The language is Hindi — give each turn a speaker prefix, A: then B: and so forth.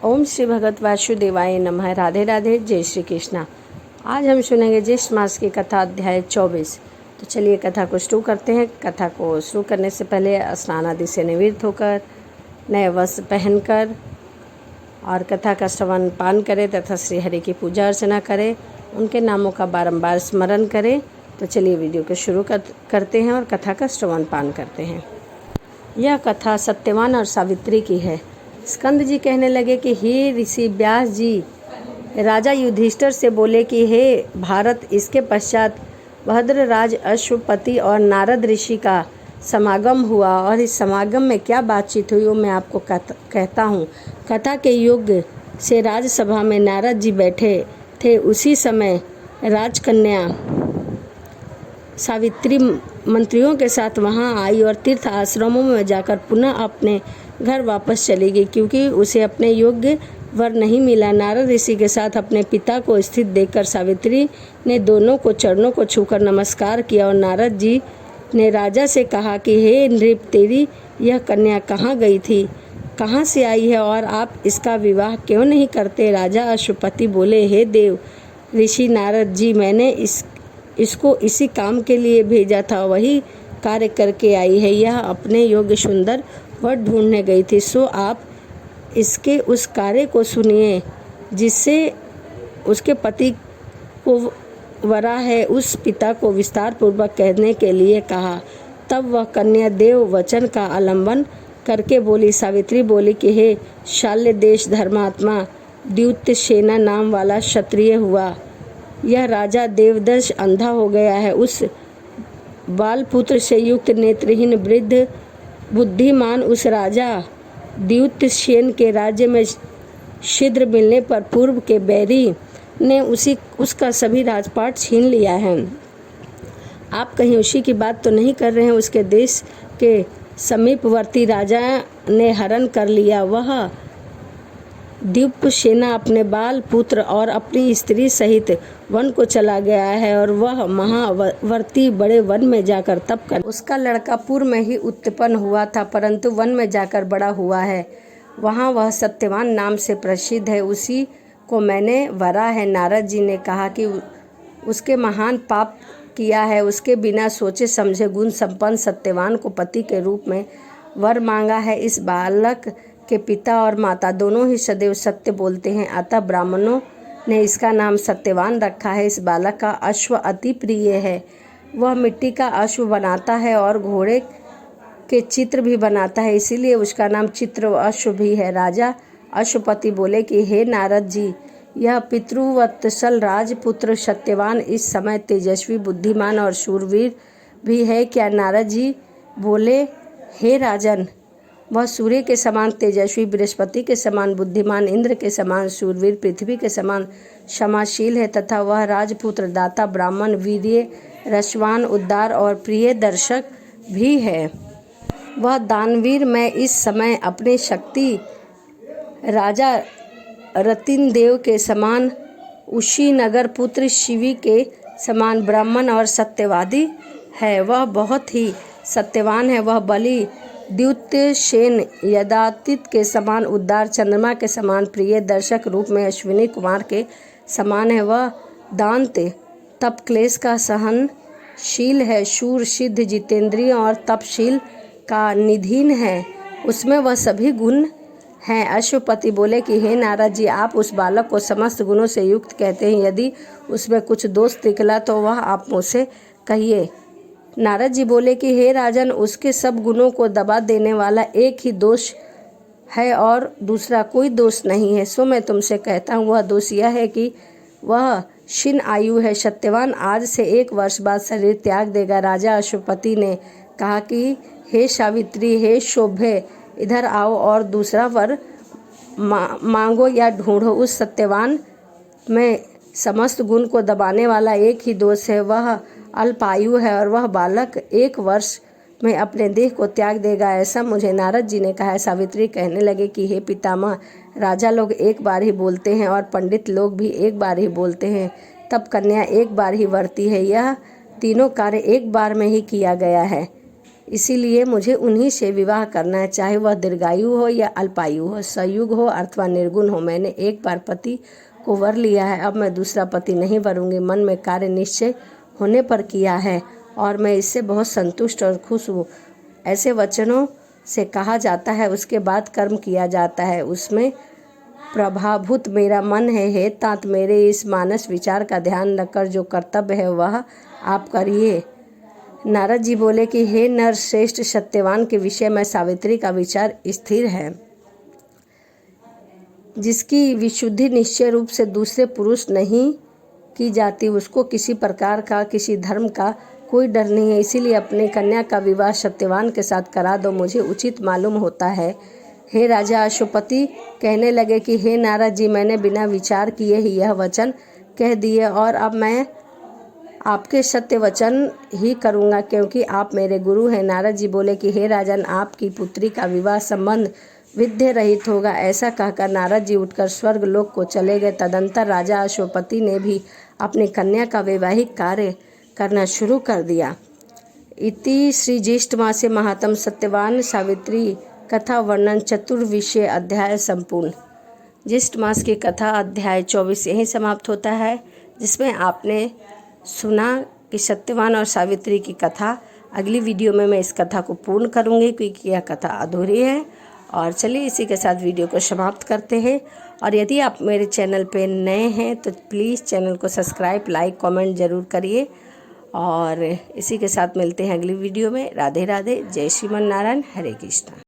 A: ओम श्री भगवत वासुदेवाय नमः। राधे राधे, जय श्री कृष्णा। आज हम सुनेंगे ज्येष्ठ मास की कथा अध्याय 24। तो चलिए कथा को शुरू करते हैं। कथा को शुरू करने से पहले स्नान आदि से निवृत्त होकर नए वस्त्र पहनकर और कथा का श्रवण पान करें तथा श्री हरि की पूजा अर्चना करें, उनके नामों का बारंबार स्मरण करें। तो चलिए वीडियो को शुरू करते हैं और कथा का श्रवण पान करते हैं। यह कथा सत्यवान और सावित्री की है। स्कंद जी कहने लगे कि हे ऋषि व्यास जी, राजा युधिष्ठिर से बोले कि हे भारत, इसके पश्चात भद्रराज अश्वपति और नारद ऋषि का समागम हुआ और इस समागम में क्या बातचीत हुई वो मैं आपको कहता हूँ। कथा के युग से राजसभा में नारद जी बैठे थे। उसी समय राजकन्या सावित्री मंत्रियों के साथ वहां आई और तीर्थ आश्रमों में जाकर पुनः अपने घर वापस चली गई, क्योंकि उसे अपने योग्य वर नहीं मिला। नारद ऋषि के साथ अपने पिता को स्थित देखकर सावित्री ने दोनों को चरणों को छूकर नमस्कार किया और नारद जी ने राजा से कहा कि हे नृप, तेरी यह कन्या कहाँ गई थी, कहाँ से आई है और आप इसका विवाह क्यों नहीं करते। राजा अश्वपति बोले, हे देव ऋषि नारद जी, मैंने इसको इसी काम के लिए भेजा था, वही कार्य करके आई है। यह अपने योग्य सुंदर वर ढूंढने गई थी, सो आप इसके उस कार्य को सुनिए जिससे उसके पति को वरा है। उस पिता को विस्तार पूर्वक कहने के लिए कहा। तब वह कन्या देव वचन का आलंबन करके बोली। सावित्री बोली कि हे शाल्य देश धर्मात्मा द्युत सेना नाम वाला क्षत्रिय हुआ, यह राजा देवदश अंधा हो गया है। उस बाल पुत्र से युक्त नेत्रहीन वृद्ध बुद्धिमान उस राजा द्युतसेन के राज्य में छिद्र मिलने पर पूर्व के बैरी ने उसका सभी राजपाट छीन लिया है। आप कहीं उसी की बात तो नहीं कर रहे हैं। उसके देश के समीपवर्ती राजा ने हरण कर लिया। वह द्युपसेना अपने बाल पुत्र और अपनी स्त्री सहित वन को चला गया है और वह महावर्ती बड़े वन में जाकर तप कर उसका लड़का पूर्व में ही उत्पन्न हुआ था, परंतु वन में जाकर बड़ा हुआ है। वहाँ वह सत्यवान नाम से प्रसिद्ध है, उसी को मैंने वरा है। नारद जी ने कहा कि उसके महान पाप किया है, उसके बिना सोचे समझे गुण संपन्न सत्यवान को पति के रूप में वर मांगा है। इस बालक के पिता और माता दोनों ही सदैव सत्य बोलते हैं, अतः ब्राह्मणों ने इसका नाम सत्यवान रखा है। इस बालक का अश्व अति प्रिय है, वह मिट्टी का अश्व बनाता है और घोड़े के चित्र भी बनाता है, इसीलिए उसका नाम चित्र अश्व भी है। राजा अश्वपति बोले कि हे नारद जी, यह पितृवत्सल राजपुत्र सत्यवान इस समय तेजस्वी बुद्धिमान और शूरवीर भी है क्या। नारद जी बोले, हे राजन, वह सूर्य के समान तेजस्वी, बृहस्पति के समान बुद्धिमान, इंद्र के समान शूरवीर, पृथ्वी के समान क्षमाशील है तथा वह राजपुत्र दाता ब्राह्मण वीर्य रसवान उदार और प्रिय दर्शक भी है। वह दानवीर में इस समय अपने शक्ति राजा रतिन देव के समान, उसी नगर पुत्र शिवी के समान ब्राह्मण और सत्यवादी है। वह बहुत ही सत्यवान है। वह बलि द्युतसेन यदातित के समान उदार, चंद्रमा के समान प्रिय दर्शक रूप में अश्विनी कुमार के समान है। वह दांत तप क्लेश का सहनशील है, शूर सिद्ध जितेंद्रिय और तपशील का निधीन है, उसमें वह सभी गुण हैं। अश्वपति बोले कि हे नारद जी, आप उस बालक को समस्त गुणों से युक्त कहते हैं, यदि उसमें कुछ दोष निकला तो वह आप मुझसे कहिए। नारद जी बोले कि हे राजन, उसके सब गुणों को दबा देने वाला एक ही दोष है और दूसरा कोई दोष नहीं है। सो मैं तुमसे कहता हूँ, वह दोष यह है कि वह क्षीण आयु है। सत्यवान आज से 1 वर्ष बाद शरीर त्याग देगा। राजा अश्वपति ने कहा कि हे सावित्री, हे शोभे, इधर आओ और दूसरा वर मांगो या ढूंढो। उस सत्यवान में समस्त गुण को दबाने वाला एक ही दोष है, वह अल्पायु है और वह बालक 1 वर्ष में अपने देह को त्याग देगा, ऐसा मुझे नारद जी ने कहा है। सावित्री कहने लगे कि हे पितामह, राजा लोग एक बार ही बोलते हैं और पंडित लोग भी एक बार ही बोलते हैं, तब कन्या एक बार ही वरती है। यह तीनों कार्य एक बार में ही किया गया है। इसीलिए मुझे उन्हीं से विवाह करना है, चाहे वह दीर्घायु हो या अल्पायु हो, सयुग हो अथवा निर्गुण हो। मैंने एक बार पति को वर लिया है, अब मैं दूसरा पति नहीं वरूंगी। मन में कार्य निश्चय होने पर किया है और मैं इससे बहुत संतुष्ट और खुश हूँ। ऐसे वचनों से कहा जाता है, उसके बाद कर्म किया जाता है, उसमें प्रभाभूत मेरा मन है। हे तात, मेरे इस मानस विचार का ध्यान रखकर जो कर्तव्य है वह आप करिए। नारद जी बोले कि हे नर श्रेष्ठ, सत्यवान के विषय में सावित्री का विचार स्थिर है। जिसकी विशुद्धि निश्चय रूप से दूसरे पुरुष नहीं की जाती, उसको किसी प्रकार का, किसी धर्म का कोई डर नहीं है। इसीलिए अपने कन्या का विवाह सत्यवान के साथ करा दो, मुझे उचित मालूम होता है। हे राजा अश्वपति कहने लगे कि हे नारद जी, मैंने बिना विचार किए ही यह वचन कह दिए और अब मैं आपके सत्य वचन ही करूँगा, क्योंकि आप मेरे गुरु हैं। नारद जी बोले कि हे राजन, आपकी पुत्री का विवाह संबंध विद्य रहित होगा। ऐसा कहकर नारद जी उठकर स्वर्ग लोक को चले गए। तदंतर राजा अश्वपति ने भी अपनी कन्या का वैवाहिक कार्य करना शुरू कर दिया। इति श्री ज्येष्ठ मासे महात्म सत्यवान सावित्री कथा वर्णन चतुर्विशे अध्याय संपूर्ण। ज्येष्ठ मास की कथा अध्याय 24 यहीं समाप्त होता है, जिसमें आपने सुना कि सत्यवान और सावित्री की कथा। अगली वीडियो में मैं इस कथा को पूर्ण करूंगी, क्योंकि यह कथा अधूरी है। और चलिए इसी के साथ वीडियो को समाप्त करते हैं। और यदि आप मेरे चैनल पे नए हैं तो प्लीज़ चैनल को सब्सक्राइब, लाइक, कमेंट ज़रूर करिए। और इसी के साथ मिलते हैं अगली वीडियो में। राधे राधे, जय श्रीमन नारायण, हरे कृष्णा।